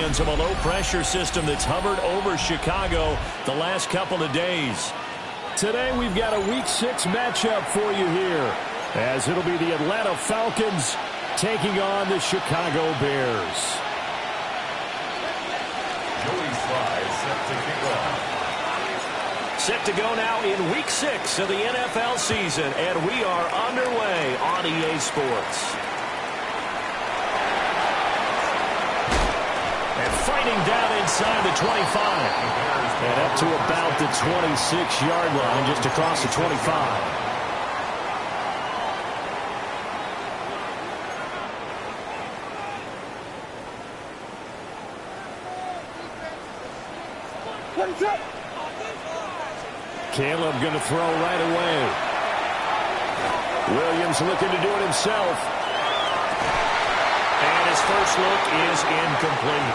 Falcons of a low-pressure system that's hovered over Chicago the last couple of days. Today we've got a Week 6 matchup for you here, as it'll be the Atlanta Falcons taking on the Chicago Bears. Joey Slye set to kick off. Set to go now in Week 6 of the NFL season, and we are underway on EA Sports. And fighting down inside the 25. And up to about the 26-yard line, just across the 25. Caleb going to throw right away. Williams looking to do it himself. And his first look is incomplete.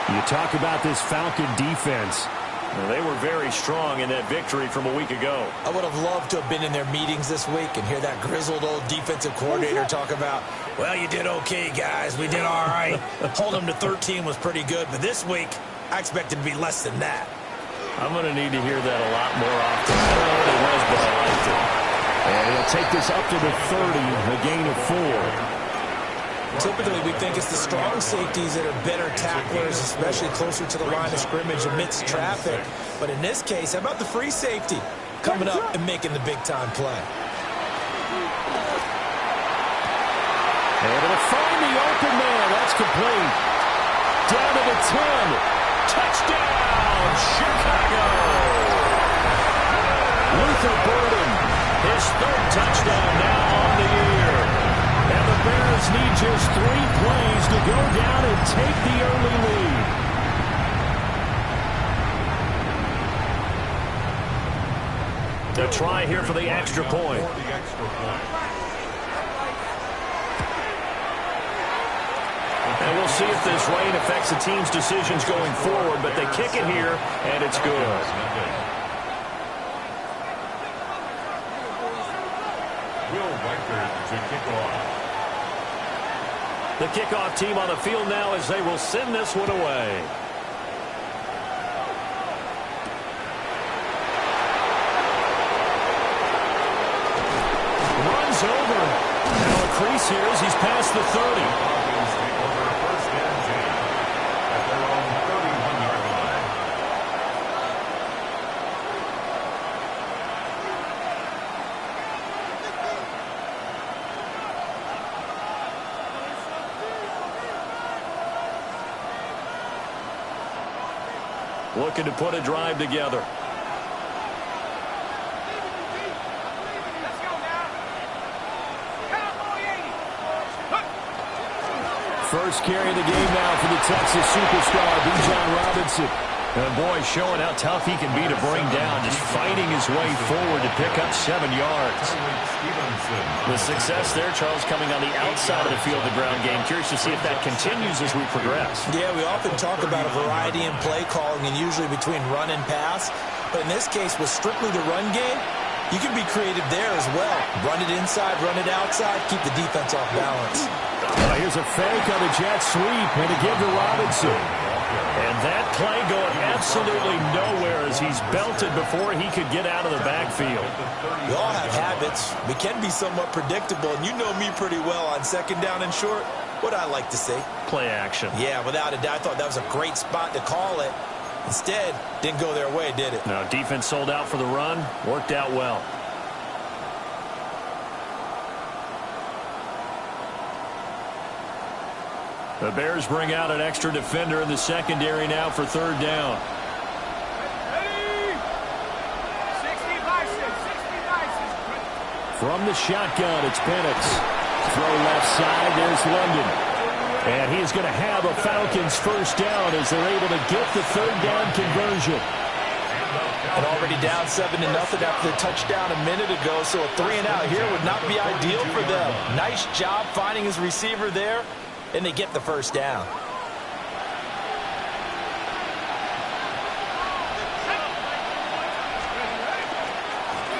You talk about this Falcon defense. Well, they were very strong in that victory from a week ago. I would have loved to have been in their meetings this week and hear that grizzled old defensive coordinator talk about, well, you did okay, guys. We did all right. Hold them to 13 was pretty good. But this week, I expected to be less than that. I'm going to need to hear that a lot more often. I don't know what it was, but I liked it. And he'll take this up to the 30, a gain of 4. Typically, we think it's the strong safeties that are better tacklers, especially closer to the line of scrimmage amidst traffic. But in this case, how about the free safety coming up and making the big-time play? Able to find the open man. That's complete. Down to the 10. Touchdown, Chicago! Luther Burden, his third touchdown now on the year. And the Bears need just 3 plays to go down and take the early lead. The try here for the extra point. And we'll see if this rain affects the team's decisions going forward, but they kick it here, and it's good. Will Reichard to kick off. The kickoff team on the field now as they will send this one away. Runs over. Now a crease here as he's past the 30. Looking to put a drive together. First carry of the game now for the Texas superstar, Bijan Robinson. And boy, showing how tough he can be to bring down, just fighting his way forward to pick up 7 yards. The success there, Charles, coming on the outside of the field, the ground game. Curious to see if that continues as we progress. Yeah, we often talk about a variety in play calling and usually between run and pass. But in this case, with strictly the run game, you can be creative there as well. Run it inside, run it outside, keep the defense off balance. Here's a fake on the jet sweep and a give to Robinson. And that play going absolutely nowhere as he's belted before he could get out of the backfield. We all have habits. We can be somewhat predictable, and you know me pretty well on second down and short. What I like to see. Play action. Yeah, without a doubt. I thought that was a great spot to call it. Instead, didn't go their way, did it? No, defense sold out for the run. Worked out well. The Bears bring out an extra defender in the secondary now for third down. From the shotgun, it's Penix. Throw left side, there's London. And he's going to have a Falcons first down as they're able to get the third down conversion. And already down 7-0 after the touchdown a minute ago, so a 3-and-out here would not be ideal for them. Nice job finding his receiver there. And they get the first down.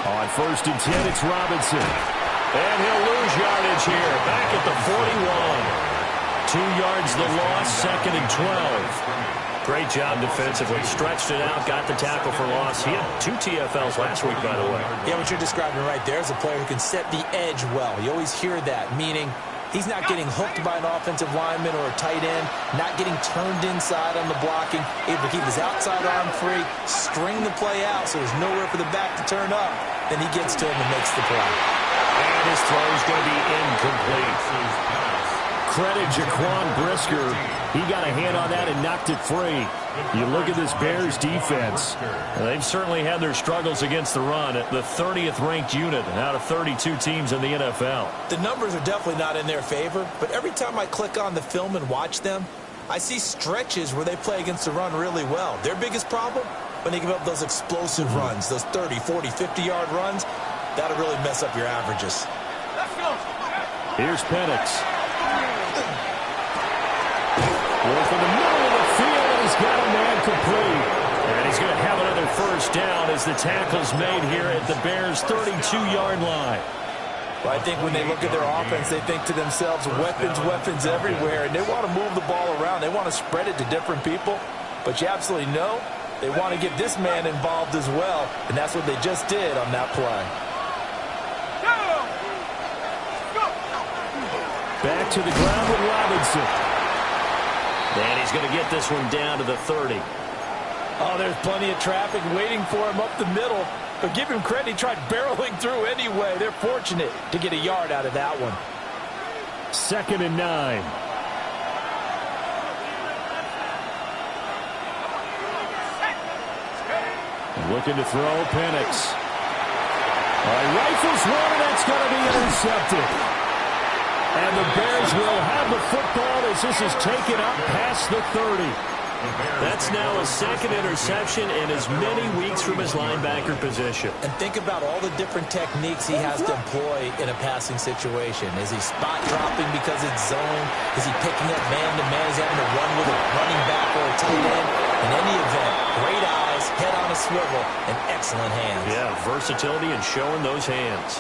On 1st and 10, it's Robinson. And he'll lose yardage here. Back at the 41. 2 yards the loss, 2nd and 12. Great job defensively. Stretched it out, got the tackle for loss. He had 2 TFLs last week, by the way. Yeah, what you're describing right there is a player who can set the edge well. You always hear that, meaning he's not getting hooked by an offensive lineman or a tight end, not getting turned inside on the blocking, able to keep his outside arm free, string the play out so there's nowhere for the back to turn up. Then he gets to him and makes the play. And his throw is going to be incomplete. Credit Jaquan Brisker. He got a hand on that and knocked it free. You look at this Bears defense. They've certainly had their struggles against the run. The 30th ranked unit out of 32 teams in the NFL. The numbers are definitely not in their favor, but every time I click on the film and watch them, I see stretches where they play against the run really well. Their biggest problem? When they give up those explosive runs, those 30, 40, 50-yard runs, that'll really mess up your averages. Here's Penix. From the middle of the field, and he's got a man complete. And he's going to have another first down as the tackle's made here at the Bears' 32-yard line. Well, I think when they look at their offense, they think to themselves, weapons, weapons everywhere, and they want to move the ball around. They want to spread it to different people. But you absolutely know they want to get this man involved as well, and that's what they just did on that play. Back to the ground with Robinson. And he's going to get this one down to the 30. Oh, there's plenty of traffic waiting for him up the middle. But give him credit, he tried barreling through anyway. They're fortunate to get a yard out of that one. 2nd and 9. Looking to throw, Penix. Rifles one, and that's going to be intercepted. And the Bears will have the football as this is taken up past the 30. That's now a 2nd interception in as many weeks from his linebacker position. And think about all the different techniques he has to employ in a passing situation. Is he spot dropping because it's zone? Is he picking up man-to-man? Is he having to run with a running back or a tight end? In any event, great eyes, head on a swivel, and excellent hands. Yeah, versatility and showing those hands.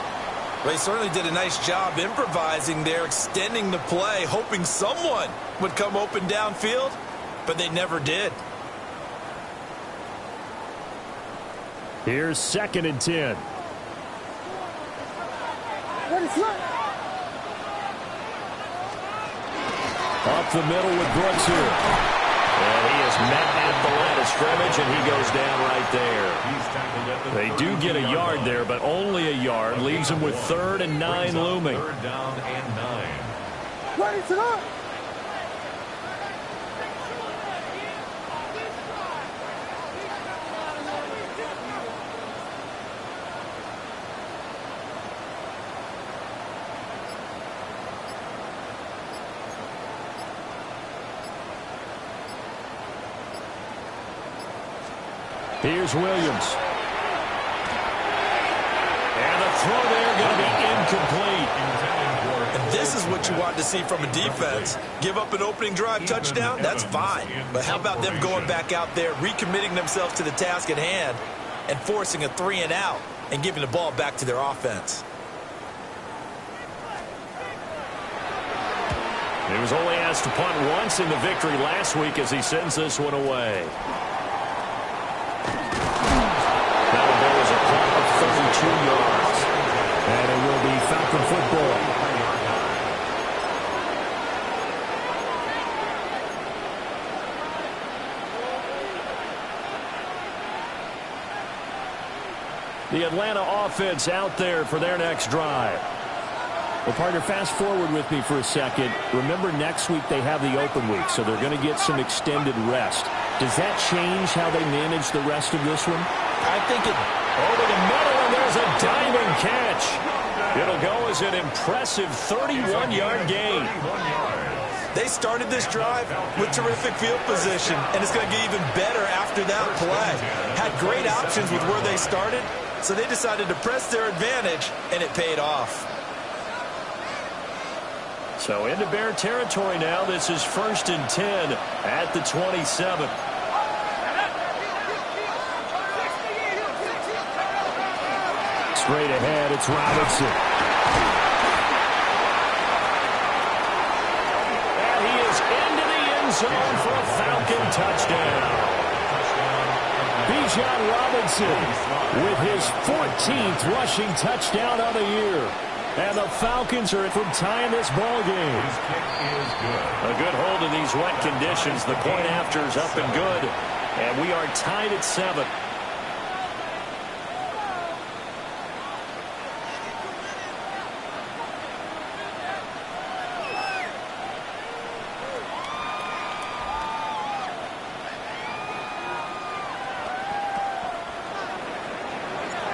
Well, he certainly did a nice job improvising there, extending the play, hoping someone would come open downfield, but they never did. Here's 2nd and 10. Up the middle with Brooks here. And he is met at the line of scrimmage, and he goes down right there. They do get a yard there, but only a yard. Leaves him with 3rd and 9 looming. 3rd down and 9. Here's Williams. And the throw there going to be incomplete. And this is what you want to see from a defense. Give up an opening drive touchdown, that's fine. But how about them going back out there, recommitting themselves to the task at hand, and forcing a 3-and-out and giving the ball back to their offense. He was only asked to punt once in the victory last week as he sends this one away. Now there was a punt of 32 yards. And it will be Falcon football. The Atlanta offense out there for their next drive. Well, partner, fast forward with me for a second. Remember, next week they have the open week, so they're going to get some extended rest. Does that change how they manage the rest of this one? I think it... Over the middle, and there's a diving catch. It'll go as an impressive 31-yard gain. They started this drive with terrific field position, and it's going to get even better after that play. Had great options with where they started, so they decided to press their advantage, and it paid off. So into Bear territory now. This is 1st and 10 at the 27. Straight ahead, it's Robinson. And he is zone for a Falcon touchdown. Bijan Robinson with his 14th rushing touchdown of the year. And the Falcons are from tying this ball game. His kick is good. A good hold in these wet conditions. The point after is up and good. And we are tied at 7.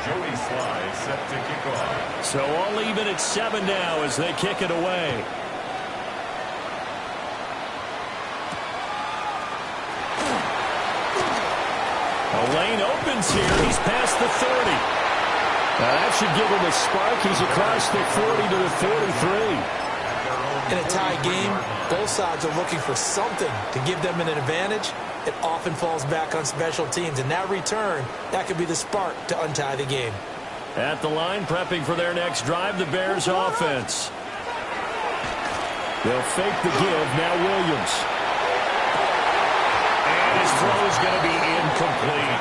Joey Sly set to kick off. So all even at 7 now as they kick it away. A lane opens here. He's past the 30. Now that should give him a spark. He's across the 40 to the 43. In a tie game, both sides are looking for something to give them an advantage. It often falls back on special teams. And that return, that could be the spark to untie the game. At the line, prepping for their next drive, the Bears offense. They'll fake the give. Now Williams. And his throw is going to be incomplete.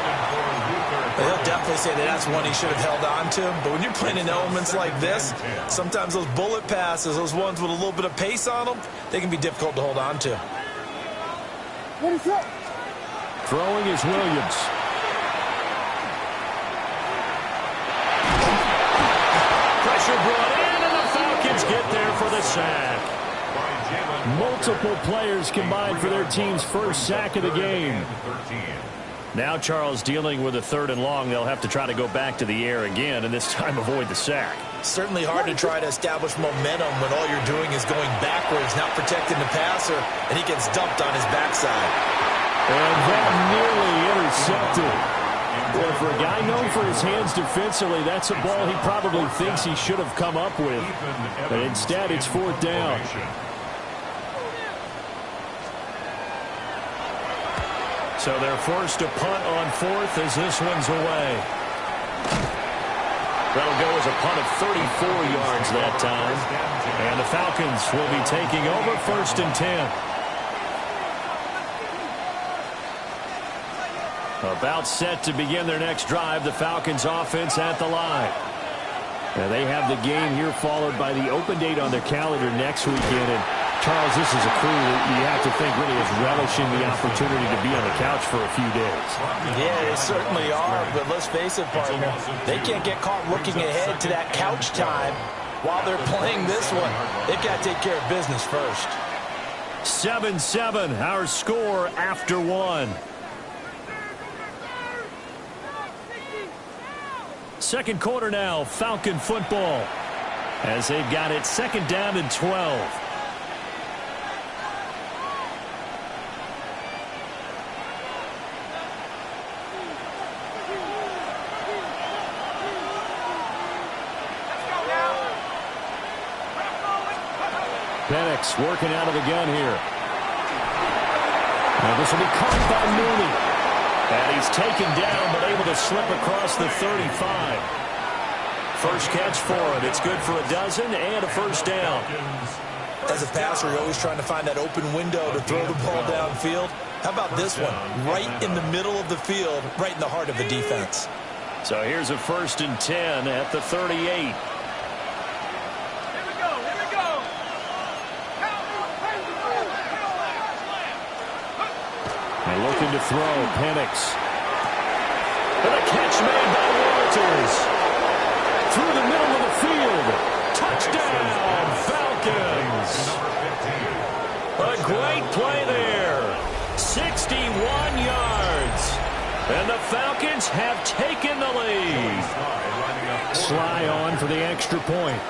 They'll definitely say that that's one he should have held on to. But when you're playing in elements like this, sometimes those bullet passes, those ones with a little bit of pace on them, they can be difficult to hold on to. Throwing is Williams. Pressure brought in, and the Falcons get there for the sack. Multiple players combined for their team's first sack of the game. Now Charles dealing with a 3rd and long. They'll have to try to go back to the air again, and this time avoid the sack. Certainly hard to try to establish momentum when all you're doing is going backwards, not protecting the passer, and he gets dumped on his backside. And that nearly intercepted. Well, for a guy known for his hands defensively, that's a ball he probably thinks he should have come up with. But instead, it's 4th down. So they're forced to punt on 4th as this one's away. That'll go as a punt of 34 yards that time. And the Falcons will be taking over 1st and 10. About set to begin their next drive, the Falcons offense at the line. And they have the game here followed by the open date on their calendar next weekend. And Charles, this is a crew that you have to think really is relishing the opportunity to be on the couch for a few days. Yeah, they certainly are, but let's face it, partner, they can't get caught looking ahead to that couch time while they're playing this one. They've got to take care of business first. 7-7, our score after 1. Second quarter now, Falcon football, as they've got it 2nd down and 12. Penix working out of the gun here. Now this will be caught by Mooney. And he's taken down, but able to slip across the 35. First catch for him. It's good for a dozen and a 1st down. As a passer, you're always trying to find that open window to throw the ball downfield. How about this one? Right in the middle of the field, right in the heart of the defense. So here's a 1st and 10 at the 38. And looking to throw, Penix. And a catch made by Walters. Through the middle of the field. Touchdown, Falcons. A great play there. 61 yards. And the Falcons have taken the lead. Sly on for the extra point.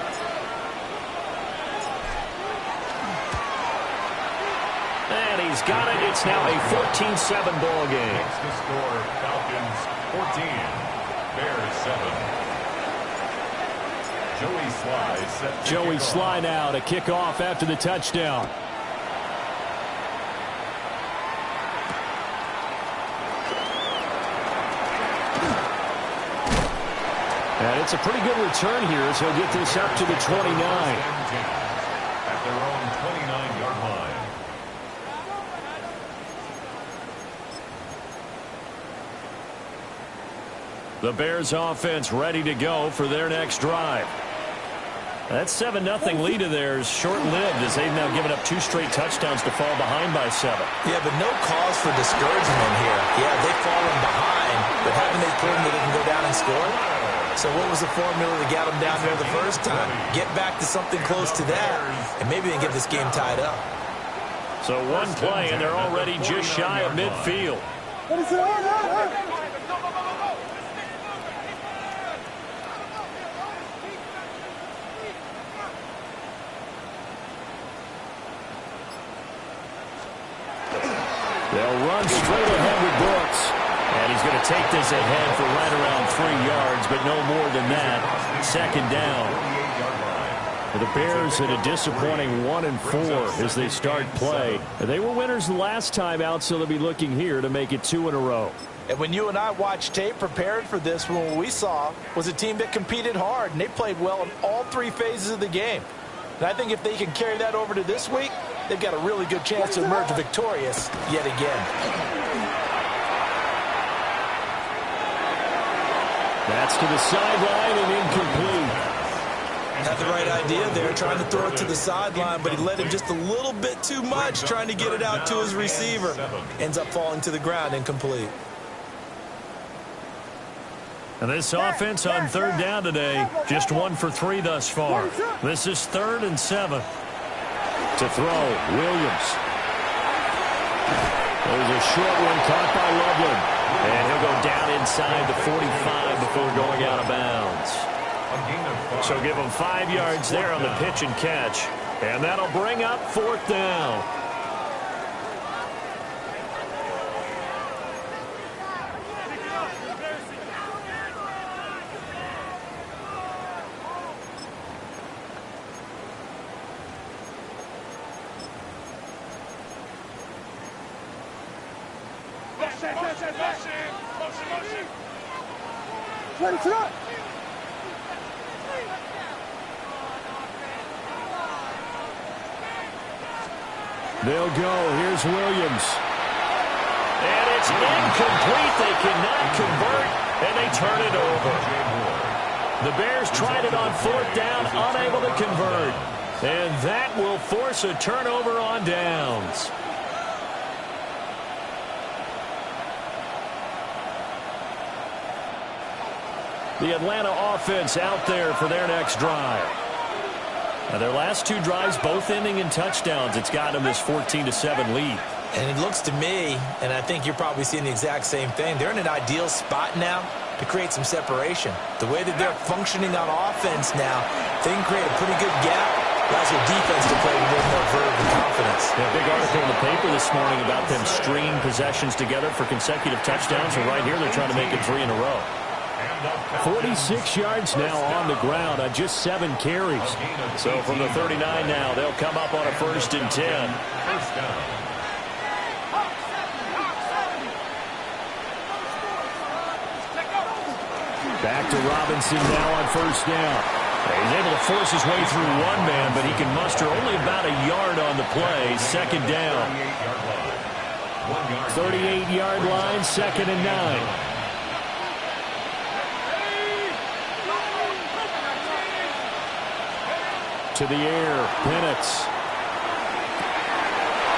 And he's got it. It's now a 14-7 ball game. Makes the score Falcons 14, Bears 7. Joey Sly set to Joey kick Sly off. now to kick off after the touchdown. And it's a pretty good return here as he'll get this up to the 29. At their own 29-yard line. The Bears offense ready to go for their next drive. That 7-0 lead of theirs short-lived as they've now given up 2 straight touchdowns to fall behind by 7. Yeah, but no cause for discouragement here. Yeah, they've fallen behind, but haven't they proven that they can go down and score? So what was the formula that got them down there the first time? Get back to something close to that, and maybe they can get this game tied up. So one play, and they're already just shy of midfield. They'll run straight ahead with Brooks. And he's going to take this ahead for right around 3 yards, but no more than that. 2nd down. For the Bears at a disappointing 1-4 as they start play. They were winners the last time out, so they'll be looking here to make it 2 in a row. And when you and I watched tape prepared for this, what we saw was a team that competed hard, and they played well in all 3 phases of the game. And I think if they can carry that over to this week, they've got a really good chance to emerge victorious yet again. That's to the sideline and incomplete. Had the right idea there, trying to throw it to the sideline, but he let him just a little bit too much, trying to get it out to his receiver. Ends up falling to the ground, incomplete. And this offense on 3rd down today, just 1 for 3 thus far. This is 3rd and 7. To throw, Williams. There's a short one caught by Loveland. And he'll go down inside the 45 before going out of bounds. So give him 5 yards there on the pitch and catch. And that'll bring up 4th down. They'll go. Here's Williams. And it's incomplete. They cannot convert, and they turn it over. The Bears tried it on 4th down, unable to convert. And that will force a turnover on downs. The Atlanta offense out there for their next drive. Now their last 2 drives both ending in touchdowns. It's got them this 14-7 lead. And it looks to me, and I think you're probably seeing the exact same thing, they're in an ideal spot now to create some separation. The way that they're functioning on offense now, they can create a pretty good gap. Allows their defense to play with a little more verve and confidence. Yeah, big article in the paper this morning about them stringing possessions together for consecutive touchdowns. And right here, they're trying to make it 3 in a row. 46 yards now on the ground on just 7 carries. So from the 39 now, they'll come up on a 1st and 10. Back to Robinson now on 1st down. He's able to force his way through 1 man, but he can muster only about a yard on the play. 2nd down. 38-yard line, 2nd and 9. To the air, Penix.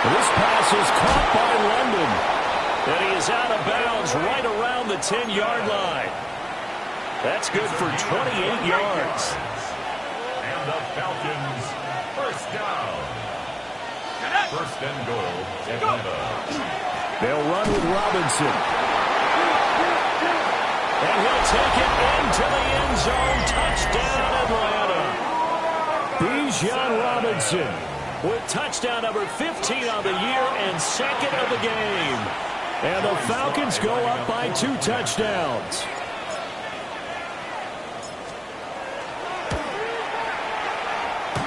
This pass is caught by London. And he is out of bounds right around the 10-yard line. That's good for 28 yards. And the Falcons, 1st down. 1st and goal, Atlanta. They'll run with Robinson. And he'll take it into the end zone. Touchdown, Atlanta. Bijan Robinson with touchdown number 15 on the year and 2nd of the game. And the Falcons go up by 2 touchdowns.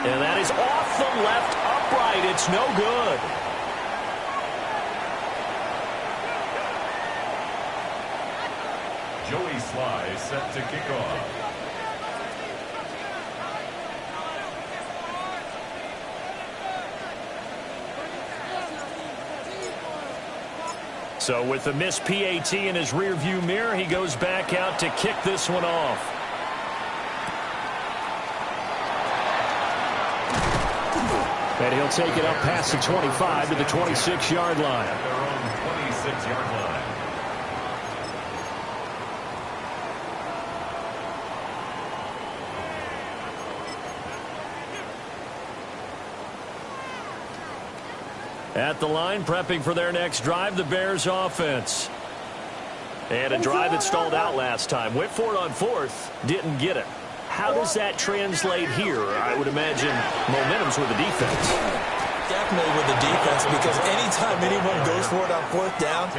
And that is off the left upright. It's no good. Joey Sly set to kick off. So with the missed PAT in his rearview mirror, he goes back out to kick this one off. And he'll take it up past the 25 to the 26-yard line. At their own 26-yard line. At the line, prepping for their next drive, the Bears offense. And a drive that stalled out last time. Went for it on fourth, didn't get it. How does that translate here? I would imagine momentum's with the defense. Definitely with the defense, because anytime anyone goes for it on fourth down,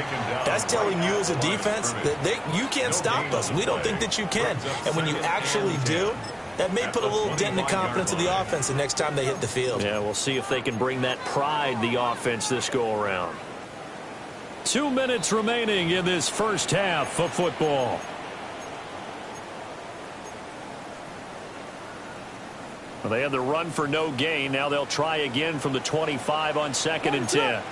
that's telling you as a defense that you can't stop us. We don't think that you can. And when you actually do, that may put a little dent in the confidence of the offense the next time they hit the field. Yeah, we'll see if they can bring that pride, the offense, this go-around. 2 minutes remaining in this first half of football. Well, they had the run for no gain. Now they'll try again from the 25 on 2nd and 10.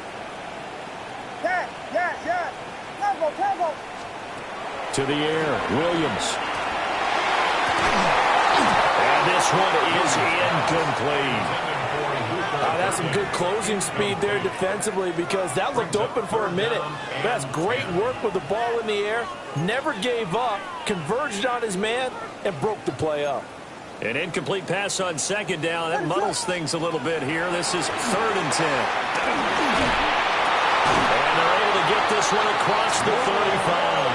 To the air, Williams. And this one is incomplete. That's some good closing speed there defensively, because that looked open for a minute. That's great work with the ball in the air. Never gave up, converged on his man, and broke the play up. An incomplete pass on 2nd down. That muddles things a little bit here. This is 3rd and 10. And they're able to get this one across the 35.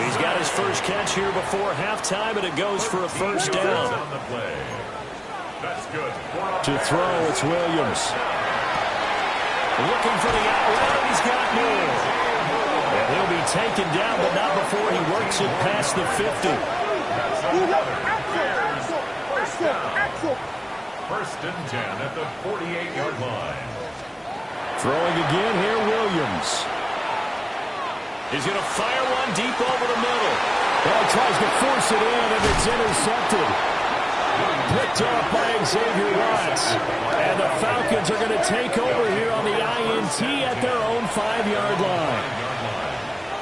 He's got his first catch here before halftime, and it goes for a first down. That's good. To throw, it's Williams. Looking for the outlet, he's got more. And he'll be taken down, but not before he works it past the 50. First and 10 at the 48-yard line. Throwing again here, Williams. He's going to fire one deep over the middle. Well, tries to force it in, and it's intercepted. Picked off by Xavier Watts. And the Falcons are going to take over here on the INT at their own 5-yard line.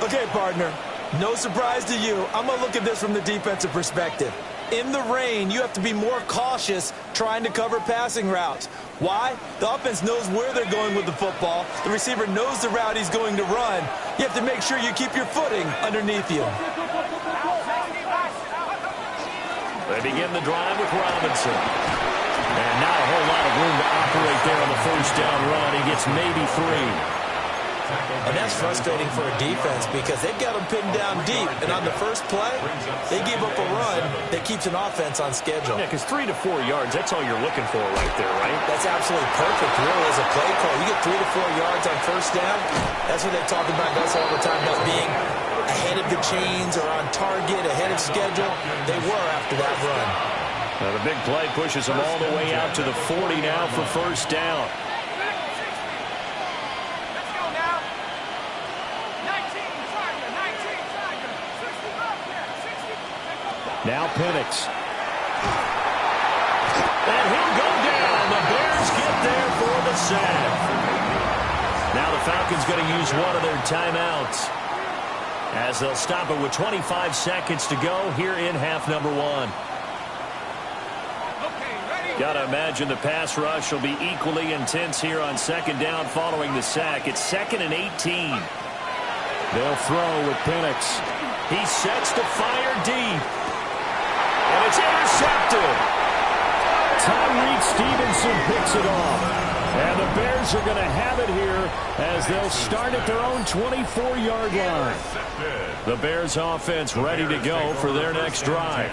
Okay, partner, no surprise to you. I'm going to look at this from the defensive perspective. In the rain, you have to be more cautious trying to cover passing routes. Why? The offense knows where they're going with the football. The receiver knows the route he's going to run. You have to make sure you keep your footing underneath you. They begin the drive with Robinson. And not a whole lot of room to operate there on the first down run. He gets maybe 3. And that's frustrating for a defense, because they've got them pinned down deep. And on the first play, they give up a run that keeps an offense on schedule. Yeah, because 3 to 4 yards, that's all you're looking for right there, right? That's absolutely perfect, really, as a play call. You get 3 to 4 yards on first down. That's what they talk about us all the time, about being ahead of the chains or on target, ahead of schedule. They were after that run. Now the big play pushes them all the way out to the 40 now for first down. Now Penix. And he'll go down. The Bears get there for the sack. Now the Falcons going to use one of their timeouts, as they'll stop it with 25 seconds to go here in half number 1. Got to imagine the pass rush will be equally intense here on 2nd down following the sack. It's 2nd and 18. They'll throw with Penix. He sets to fire deep. And it's intercepted. Tyreek Stevenson picks it off. And the Bears are going to have it here as they'll start at their own 24-yard line. The Bears offense ready to go for their next drive.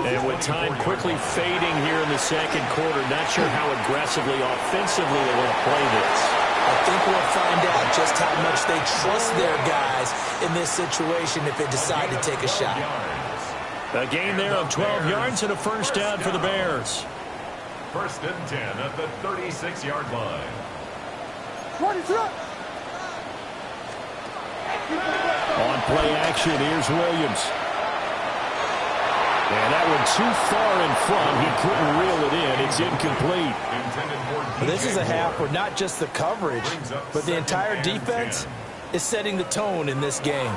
And with time quickly fading here in the second quarter, not sure how aggressively, offensively they want to play this. I think we'll find out just how much they trust their guys in this situation if they decide to take a shot. A gain there of 12 yards and a first down for the Bears. First and 10 at the 36-yard line. On play action, here's Williams. And that one too far in front. He couldn't reel it in. It's incomplete. This is a half where not just the coverage, but the entire defense is setting the tone in this game.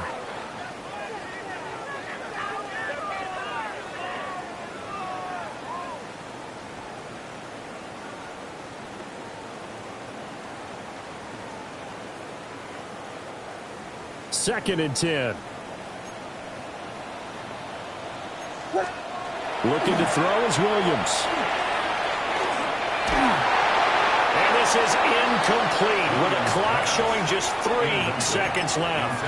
Second and 10. Looking to throw is Williams. And this is incomplete with a clock showing just 3 seconds left.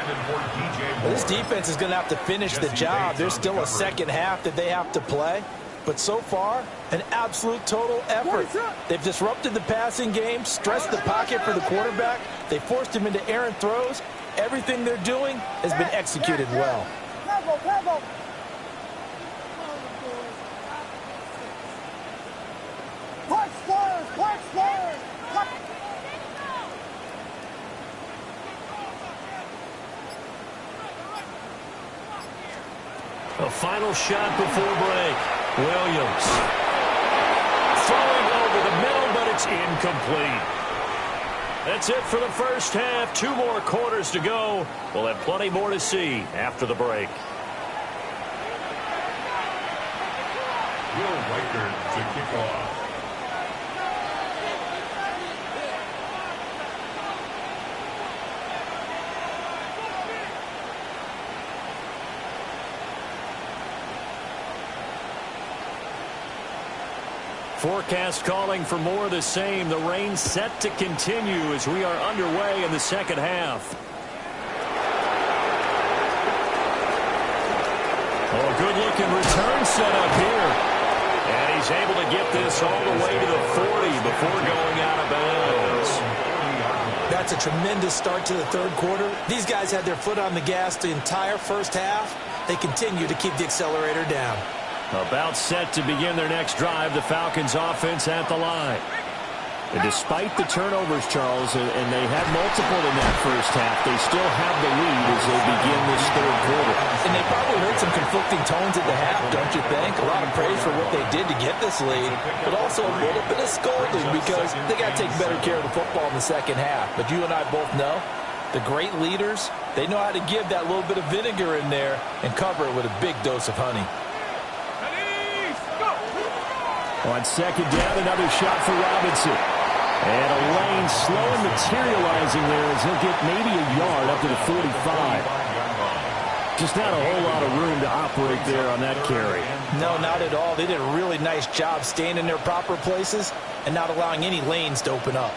Well, this defense is going to have to finish the job. There's still a second half that they have to play. But so far, an absolute total effort. They've disrupted the passing game, stressed the pocket for the quarterback. They forced him into errant throws. Everything they're doing has been executed well. A final shot before break. Williams throwing over the middle, but it's incomplete. That's it for the first half. 2 more quarters to go. We'll have plenty more to see after the break. Will Reichard to kick off. Forecast calling for more of the same. The rain set to continue as we are underway in the second half. Oh, a good-looking return set up here. And he's able to get this all the way to the 40 before going out of bounds. That's a tremendous start to the third quarter. These guys had their foot on the gas the entire first half. They continue to keep the accelerator down. About set to begin their next drive, the Falcons offense at the line. And despite the turnovers, Charles, and they had multiple in that first half, they still have the lead as they begin this third quarter. And they probably heard some conflicting tones at the half, don't you think? A lot of praise for what they did to get this lead, but also a little bit of scolding because they got to take better care of the football in the second half. But you and I both know the great leaders, they know how to give that little bit of vinegar in there and cover it with a big dose of honey. On second down, another shot for Robinson. And a lane slow and materializing there as he'll get maybe a yard up to the 45. Just not a whole lot of room to operate there on that carry. No, not at all. They did a really nice job staying in their proper places and not allowing any lanes to open up.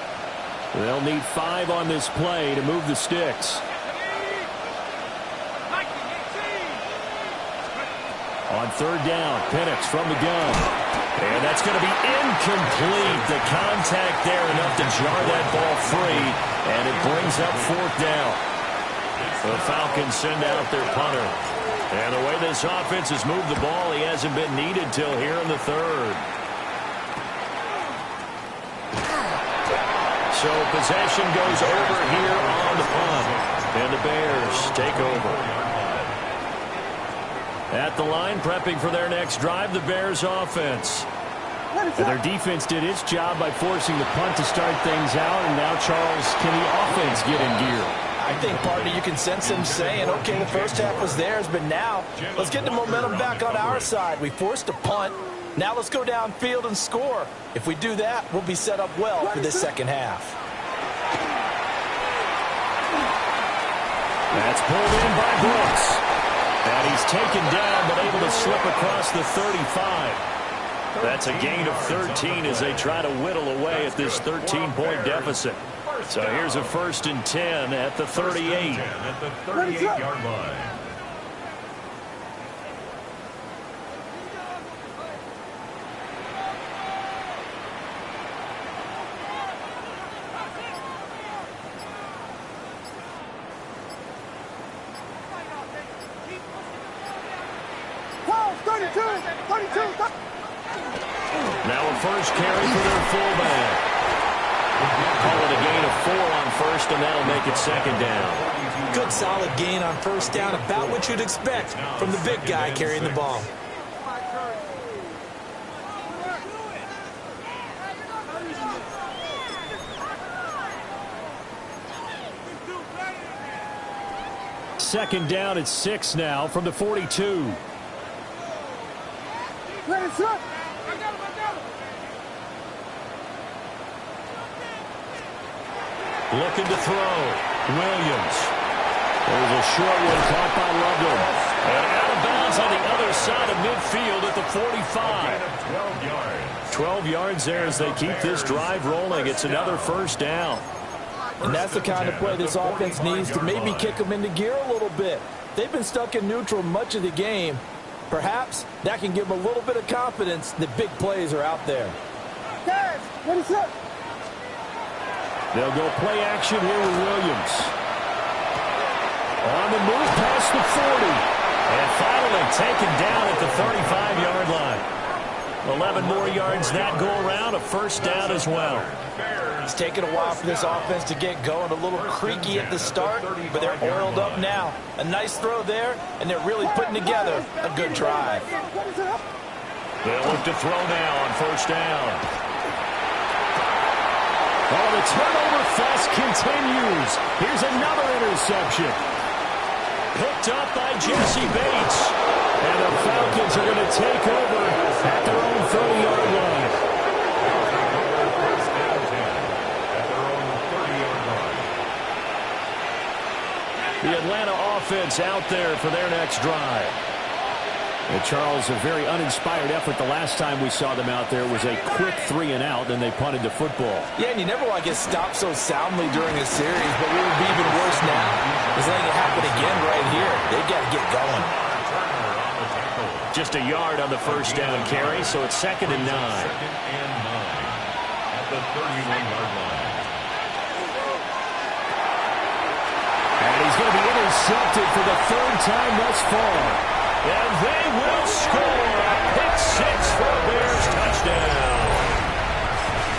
They'll need 5 on this play to move the sticks. On third down, Penix from the gun. And that's going to be incomplete. The contact there enough to jar that ball free. And it brings up fourth down. The Falcons send out their punter. And the way this offense has moved the ball, he hasn't been needed till here in the third. So possession goes over here on the punt. And the Bears take over. At the line, prepping for their next drive, the Bears offense. And their defense did its job by forcing the punt to start things out. And now, Charles, can the offense get in gear? I think, partner, you can sense them saying, okay, the first half was theirs, but now let's get the momentum back on our side. We forced a punt. Now let's go downfield and score. If we do that, we'll be set up well for this second half. That's pulled in by Brooks. And he's taken down, but able to slip across the 35. That's a gain of 13 as they try to whittle away at this 13-point deficit. So here's a 1st and 10 at the 38. At the 38-yard line. Now a first carry for their fullback. Call it a gain of 4 on first, and that'll make it second down. Good solid gain on first down, about what you'd expect from the big guy carrying the ball. second down at 6 now from the 42. Looking to throw. Williams. There's a short one caught by London. And out of bounds on the other side of midfield at the 45. 12 yards. 12 yards there as they keep this drive rolling. It's another first down. And that's the kind of play this offense needs to maybe kick them into gear a little bit. They've been stuck in neutral much of the game. Perhaps that can give them a little bit of confidence that big plays are out there. Guys, what is up? They'll go play action here with Williams. On the move past the 40. And finally taken down at the 35-yard line. 11 more yards that go around, a first down as well. It's taken a while for this offense to get going. A little creaky at the start, but they're oiled up now. A nice throw there, and they're really putting together a good drive. They'll look to throw now on first down. Oh, the turnover fest continues. Here's another interception. Picked up by Jesse Bates. And the Falcons are going to take over at their own 30-yard line. The Atlanta offense out there for their next drive. And Charles, a very uninspired effort the last time we saw them out there was a quick 3-and-out, and they punted the football. Yeah, and you never want to get stopped so soundly during a series, but what would be even worse now is letting it happen again right here. They've got to get going. Just a yard on the first down carry, so it's 2nd and 9. 2nd and 9 at the 31-yard line. And he's going to be intercepted for the 3rd time thus far. And they will score a pick 6 for a Bears touchdown.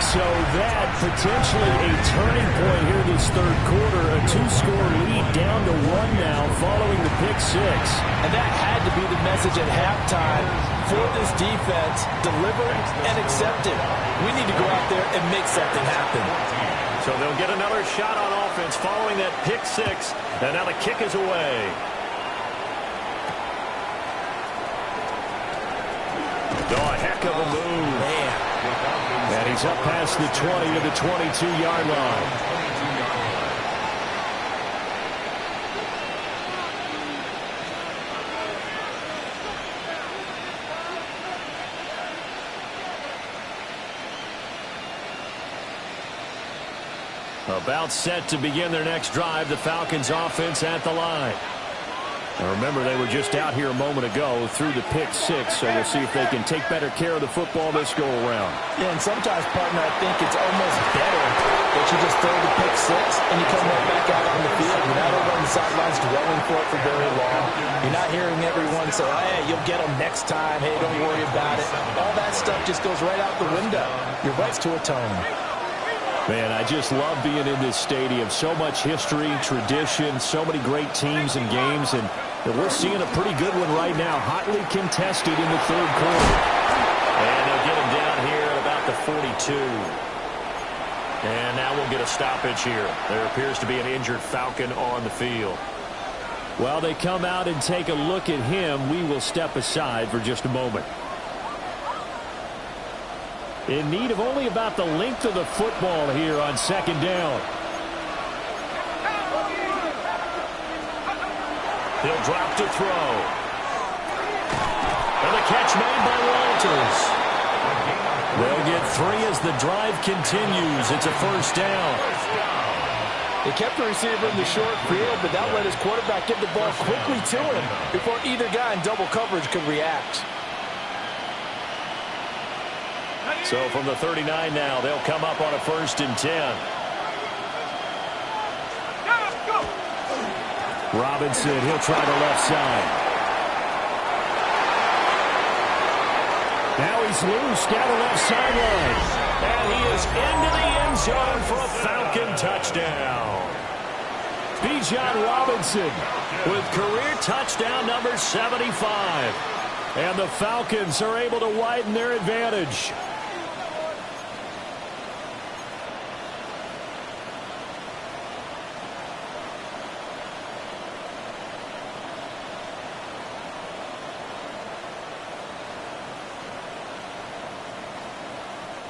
So that potentially a turning point here this 3rd quarter. A 2-score lead down to 1 now following the pick 6. And that had to be the message at halftime for this defense. Deliver and accept it. We need to go out there and make something happen. So they'll get another shot on offense following that pick 6. And now the kick is away. Oh, a heck of a move. Man. And he's up past the 20 to the 22-yard line. About set to begin their next drive, the Falcons offense at the line. Now remember, they were just out here a moment ago through the pick 6, so we'll see if they can take better care of the football this go-around. Yeah, and sometimes, partner, I think it's almost better that you just throw the pick 6 and you come right back out on the field. You're not over on the sidelines dwelling for it for very long. You're not hearing everyone say, hey, you'll get them next time. Hey, don't worry about it. All that stuff just goes right out the window. Your rights to atone. Man, I just love being in this stadium. So much history, tradition, so many great teams and games, and we're seeing a pretty good one right now, hotly contested in the 3rd quarter. And they'll get him down here at about the 42. And now we'll get a stoppage here. There appears to be an injured Falcon on the field. While they come out and take a look at him, we will step aside for just a moment. In need of only about the length of the football here on 2nd down. He'll drop to throw. And the catch made by Walters. They'll get 3 as the drive continues. It's a first down. They kept the receiver in the short field, but that let his quarterback get the ball quickly to him before either guy in double coverage could react. So from the 39 now, they'll come up on a 1st and 10. Robinson, he'll try the left side. Now he's loose down the left sideline. And he is into the end zone for a Falcon touchdown. Bijan Robinson with career touchdown number 75. And the Falcons are able to widen their advantage.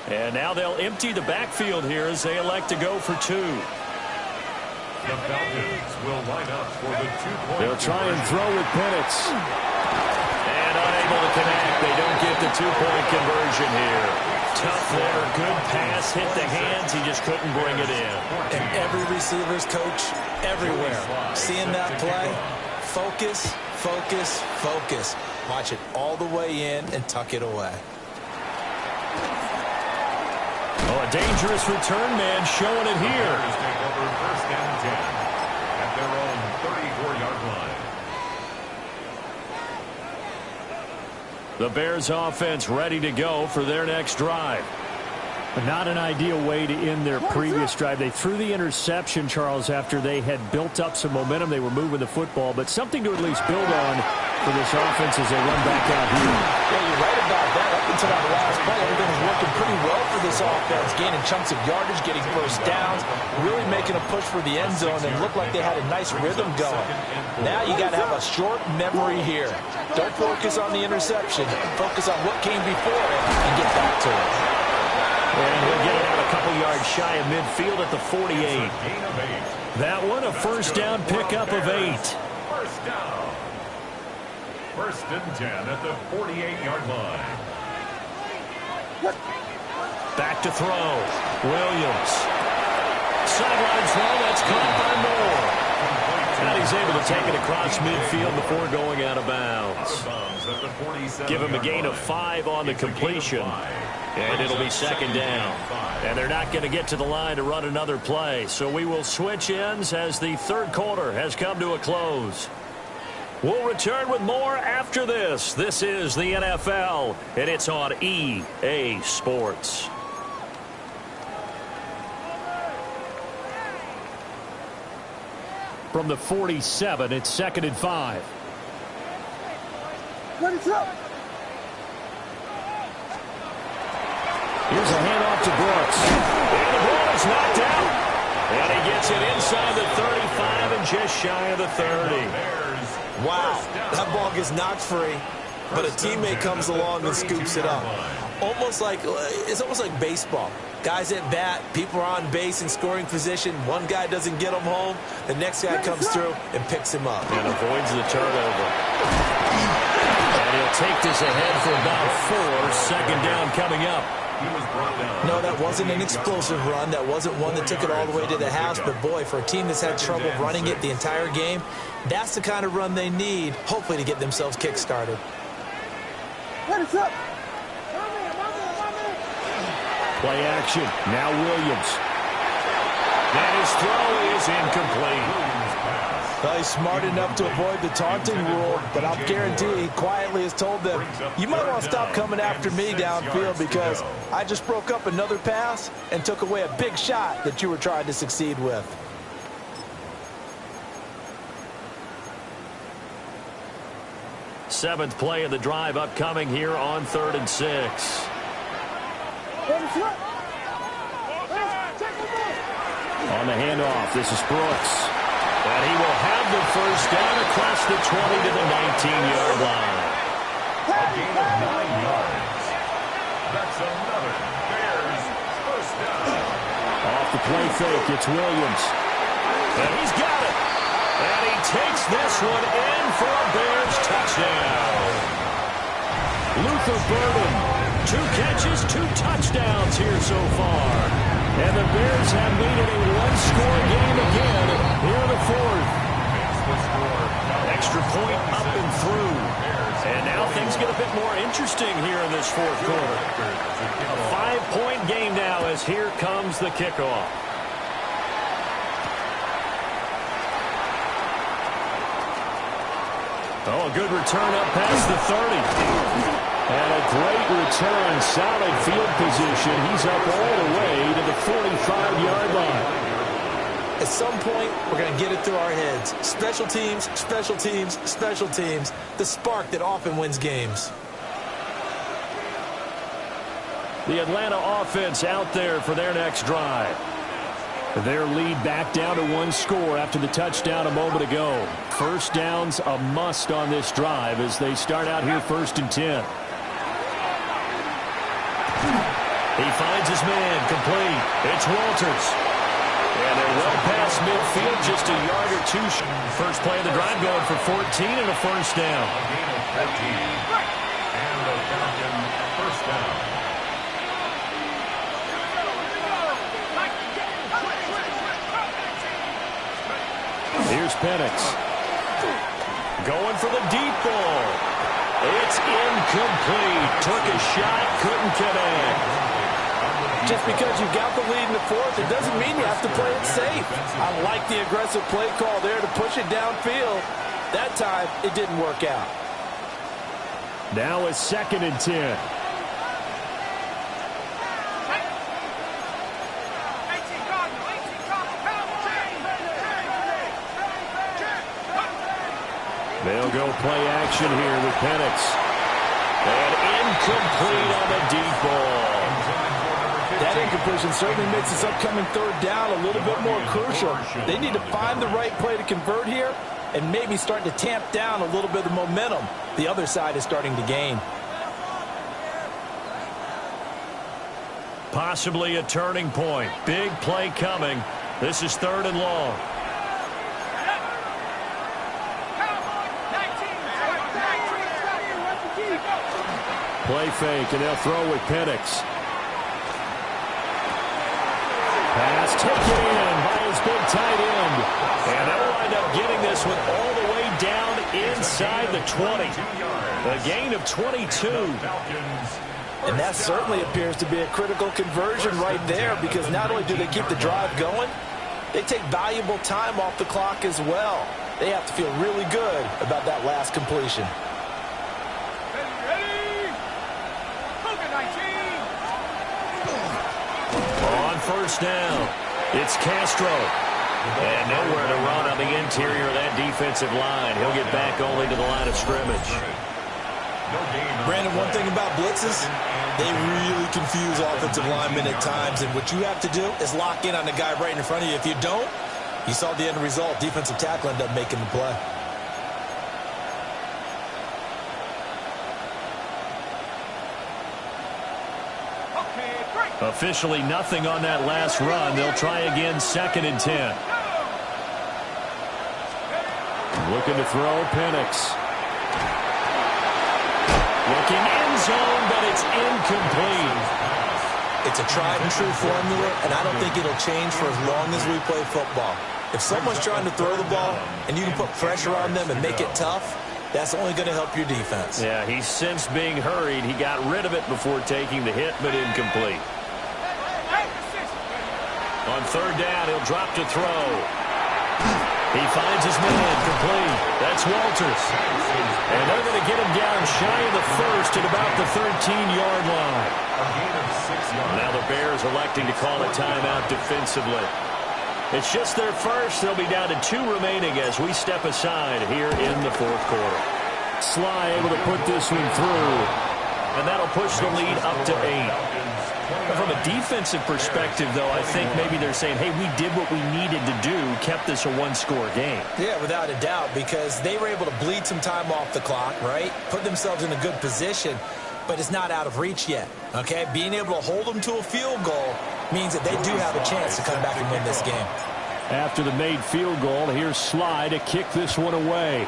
And now they'll empty the backfield here as they elect to go for 2. The Falcons will line up for the 2-point. They'll try and throw with Penix. And unable to connect. They don't get the 2-point conversion here. Tough there. Good pass. Hit the hands. He just couldn't bring it in. And every receiver's coach everywhere. Seeing that play, focus, focus, focus. Watch it all the way in and tuck it away. Oh, a dangerous return man showing it here. Take over 1st and 10 at their own 34-yard line. The Bears offense ready to go for their next drive. But not an ideal way to end their previous drive. They threw the interception, Charles, after they had built up some momentum. They were moving the football, but something to at least build on for this offense as they run back out here. Yeah, you're right about that. Up until that last play, everything was working pretty well for this offense, gaining chunks of yardage, getting first downs, really making a push for the end zone, and looked like they had a nice rhythm going. Now you got to have a short memory here. Don't focus on the interception. Focus on what came before it and get back to it. And he'll get it out a couple yards shy of midfield at the 48. Gain of 8. That one a first down pickup of 8. First down. 1st and 10 at the 48-yard line. Back to throw. Williams. Sideline throw. That's caught by Moore. And he's able to take it across midfield before going out of bounds. Give him a gain of 5 on the completion. And it'll be 2nd down. And they're not going to get to the line to run another play. So we will switch ends as the 3rd quarter has come to a close. We'll return with more after this. This is the NFL, and it's on EA Sports. From the 47, it's 2nd and 5. Ready, throw. Here's a handoff to Brooks. And the ball is knocked out. And he gets it inside the 35 and just shy of the 30. Wow, that ball gets knocked free, but a teammate comes along and scoops it up. It's almost like baseball. Guys at bat, people are on base in scoring position. One guy doesn't get him home. The next guy comes through and picks him up. And avoids the turnover. And he'll take this ahead for about 4. 2nd down coming up. No, that wasn't an explosive run. That wasn't one that took it all the way to the house. But, boy, for a team that's had trouble running it the entire game, that's the kind of run they need, hopefully, to get themselves kick-started. Ready, throw. Play action. Now Williams. And his throw is incomplete. Well, he's smart enough to avoid the taunting rule, but I'll guarantee he quietly has told them, you might want to stop coming after me downfield because I just broke up another pass and took away a big shot that you were trying to succeed with. Seventh play of the drive upcoming here on 3rd and 6. Ready, throw. On the handoff, this is Brooks. And he will have the first down across the 20 to the 19-yard line. A gain of 9 yards. That's another Bears first down. Off the play fake, it's Williams. And he's got it. And he takes this one in for a Bears touchdown. Luther Burden, 2 catches, 2 touchdowns here so far. And the Bears have made it a 1-score game again here in the 4th. Extra point up and through. And now things get a bit more interesting here in this 4th quarter. A 5-point game now as here comes the kickoff. Oh, a good return up past the 30. And a great return, solid field position. He's up all the way to the 45-yard line. At some point, we're going to get it through our heads. Special teams, special teams, special teams. The spark that often wins games. The Atlanta offense out there for their next drive. Their lead back down to 1 score after the touchdown a moment ago. First down's a must on this drive as they start out here 1st and 10. He finds his man, complete. It's Walters. And they're well past midfield, just a yard or two. First play of the drive going for 14 and a first down. A gain of 14. And the Falcons first down. Here's Penix. Going for the deep ball. It's incomplete. Took a shot, couldn't connect. Just because you got the lead in the fourth, it doesn't mean you have to play it safe. I like the aggressive play call there to push it downfield. That time, it didn't work out. Now it's 2nd and 10. They'll go play action here with Penix. And incomplete on the deep ball. That incompletion certainly makes this upcoming third down a little bit more crucial. They need to find the right play to convert here and maybe start to tamp down a little bit of momentum the other side is starting to gain. Possibly a turning point. Big play coming. This is 3rd and long. Play fake, and they'll throw with Penix. Pass taken in by his big tight end. And they'll wind up getting this one all the way down inside the 20. A gain of 22. And that certainly appears to be a critical conversion right there, because not only do they keep the drive going, they take valuable time off the clock as well. They have to feel really good about that last completion. On first down, it's Castro. And nowhere to run on the interior of that defensive line. He'll get back only to the line of scrimmage. Brandon, one thing about blitzes, they really confuse offensive linemen at times. And what you have to do is lock in on the guy right in front of you. If you don't, you saw the end result. Defensive tackle ended up making the play. Officially nothing on that last run. They'll try again, 2nd and 10. Looking to throw, Penix. Looking end zone, but it's incomplete. It's a tried and true formula, and I don't think it'll change for as long as we play football. If someone's trying to throw the ball and you can put pressure on them and make it tough, that's only going to help your defense. Yeah, he's since being hurried. He got rid of it before taking the hit, but incomplete. On 3rd down, he'll drop to throw. He finds his man, complete. That's Walters. And they're going to get him down shy of the first at about the 13-yard line. Now the Bears electing to call a timeout defensively. It's just their first. They'll be down to 2 remaining as we step aside here in the 4th quarter. Sly able to put this one through. And that'll push the lead up to 8. From a defensive perspective, though, I think maybe they're saying, hey, we did what we needed to do, kept this a 1-score game. Yeah, without a doubt, because they were able to bleed some time off the clock, right? Put themselves in a good position, but it's not out of reach yet, okay? Being able to hold them to a field goal means that they do have a chance to come back and win this game. After the made field goal, here's Sly to kick this one away.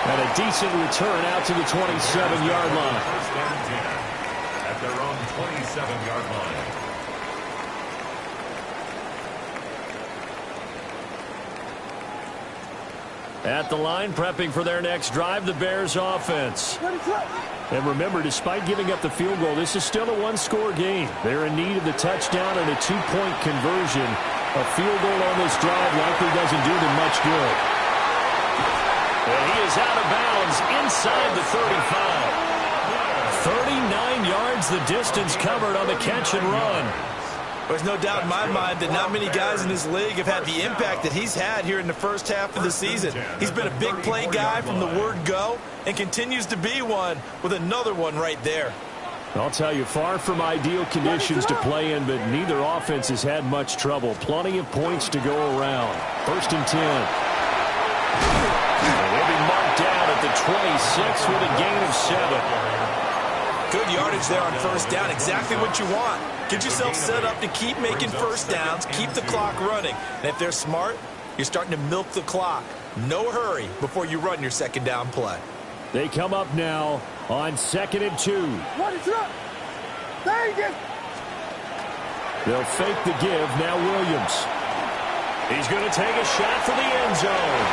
And a decent return out to the 27-yard line. First down 10 at their own 27-yard line. At the line, prepping for their next drive, the Bears offense. And remember, despite giving up the field goal, this is still a 1-score game. They're in need of the touchdown and a 2-point conversion. A field goal on this drive likely doesn't do them much good. And he is out of bounds inside the 35. 39 yards the distance covered on the catch and run. There's no doubt in my mind that not many guys in this league have had the impact that he's had here in the first half of the season. He's been a big play guy from the word go and continues to be one with another one right there. I'll tell you, far from ideal conditions to play in, but neither offense has had much trouble. Plenty of points to go around. 1st and 10. at the 26 with a gain of 7. Good yardage there on first down. Exactly what you want. Get yourself set up to keep making first downs, keep the clock running. And if they're smart, you're starting to milk the clock. No hurry before you run your second down play. They come up now on 2nd and 2. What is up? Dang it! They'll fake the give. Now Williams. He's going to take a shot for the end zone.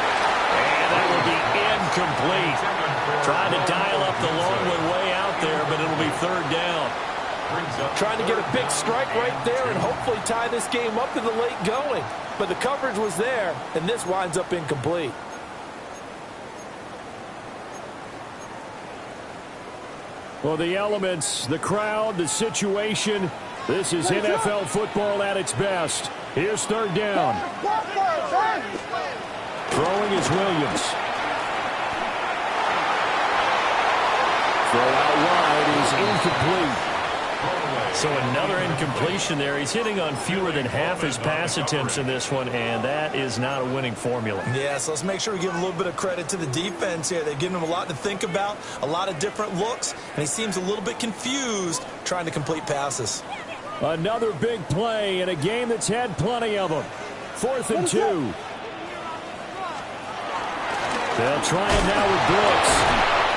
And that will be incomplete. Trying to dial up the long way out there, but it'll be third down. Trying to get a big strike right there and hopefully tie this game up in the late going. But the coverage was there, and this winds up incomplete. Well, the elements, the crowd, the situation, this is NFL football at its best. Here's third down. Throwing is Williams. Throw out wide is incomplete. So another incompletion there. He's hitting on fewer than half his pass attempts in this one, and that is not a winning formula. Yeah, so let's make sure we give a little bit of credit to the defense here. They've given him a lot to think about, a lot of different looks, and he seems a little bit confused trying to complete passes. Another big play in a game that's had plenty of them. 4th and 2. They'll try it now with Brooks.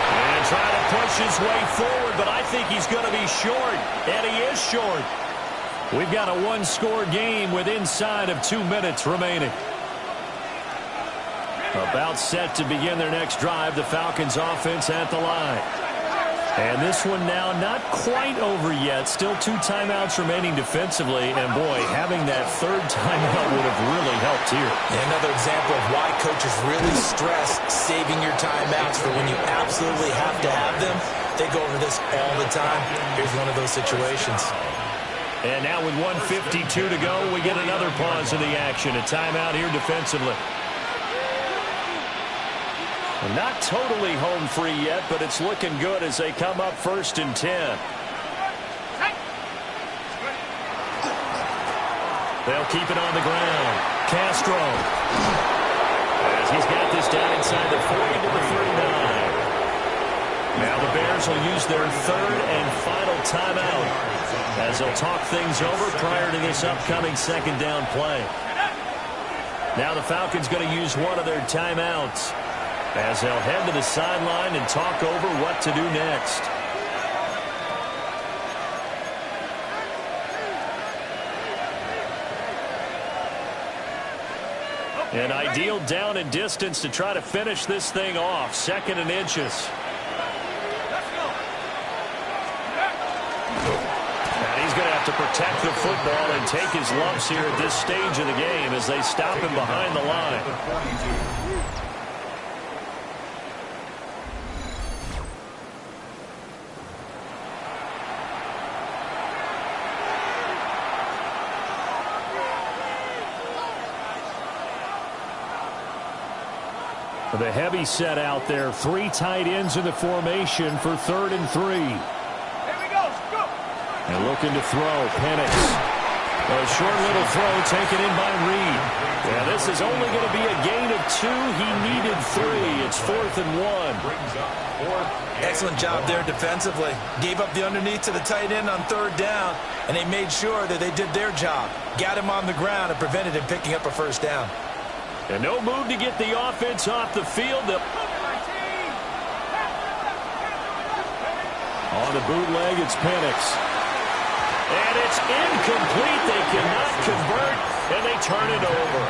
And trying to push his way forward, but I think he's going to be short. And he is short. We've got a one-score game with inside of 2 minutes remaining. About set to begin their next drive, the Falcons offense at the line. And this one now not quite over yet. Still 2 timeouts remaining defensively. And, boy, having that third timeout would have really helped here. And another example of why coaches really stress saving your timeouts for when you absolutely have to have them. They go over this all the time. Here's one of those situations. And now with 1:52 to go, we get another pause in the action. A timeout here defensively. Not totally home free yet, but it's looking good as they come up 1st and 10. They'll keep it on the ground. Castro. As he's got this down inside the 40 to the 39. Now the Bears will use their third and final timeout as they'll talk things over prior to this upcoming second down play. Now the Falcons going to use one of their timeouts as they'll head to the sideline and talk over what to do next. An ideal down and distance to try to finish this thing off. 2nd and inches. And he's going to have to protect the football and take his lumps here at this stage of the game as they stop him behind the line. The heavy set out there. 3 tight ends in the formation for 3rd and 3. Here we go. Go. And looking to throw. Penix. A short little throw taken in by Reed. Yeah, this is only going to be a gain of 2. He needed 3. It's 4th and 1. Excellent job there defensively. Gave up the underneath to the tight end on 3rd down, and they made sure that they did their job. Got him on the ground and prevented him picking up a 1st down. And no move to get the offense off the field. On the bootleg, it's Penix. And it's incomplete. They cannot convert, and they turn it over.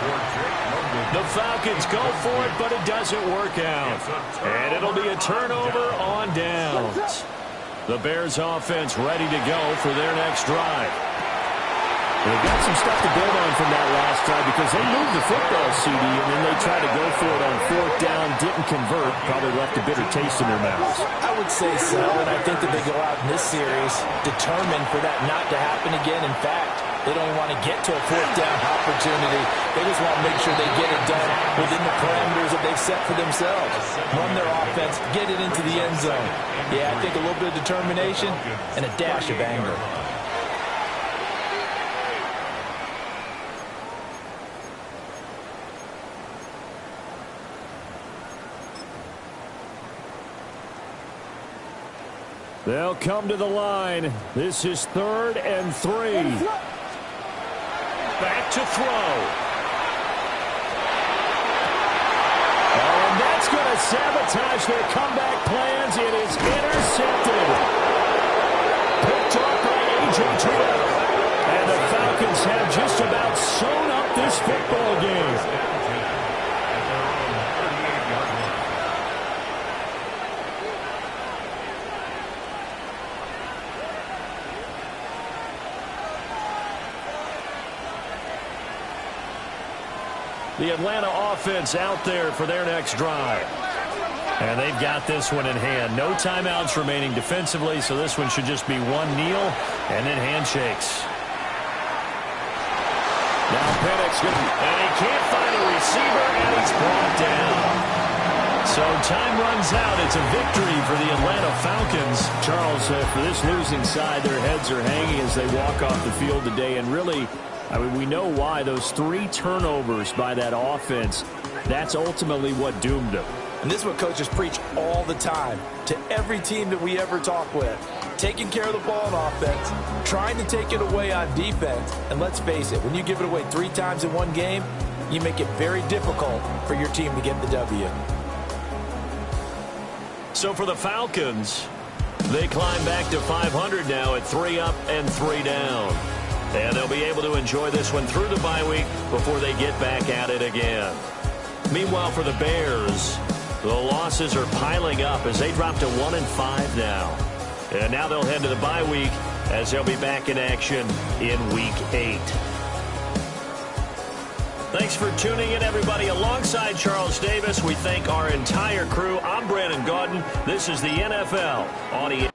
The Falcons go for it, but it doesn't work out. And it'll be a turnover on downs. The Bears offense ready to go for their next drive. They've got some stuff to build on from that last drive because they moved the football, CD, and then they tried to go for it on 4th down, didn't convert, probably left a bitter taste in their mouths. I would say so, and I think that they go out in this series determined for that not to happen again. In fact, they don't even want to get to a 4th down opportunity. They just want to make sure they get it done within the parameters that they've set for themselves. Run their offense, get it into the end zone. Yeah, I think a little bit of determination and a dash of anger. They'll come to the line. This is 3rd and 3. Back to throw. And that's going to sabotage their comeback plans. It is intercepted. Picked off by A.J. Terrell. And the Falcons have just about sewn up this football game. The Atlanta offense out there for their next drive. And they've got this one in hand. No timeouts remaining defensively, so this one should just be one kneel and then handshakes. Now Penix, and he can't find a receiver, and he's brought down. So time runs out. It's a victory for the Atlanta Falcons. Charles, for this losing side, their heads are hanging as they walk off the field today. And really, I mean, we know why. Those 3 turnovers by that offense, that's ultimately what doomed them. And this is what coaches preach all the time to every team that we ever talk with. Taking care of the ball on offense, trying to take it away on defense. And let's face it, when you give it away 3 times in one game, you make it very difficult for your team to get the W. So for the Falcons, they climb back to 500 now at 3 up and 3 down. And they'll be able to enjoy this one through the bye week before they get back at it again. Meanwhile, for the Bears, the losses are piling up as they drop to 1-5 now. And now they'll head to the bye week as they'll be back in action in Week 8. Thanks for tuning in, everybody. Alongside Charles Davis, we thank our entire crew. I'm Brandon Gaudin. This is the NFL Audio.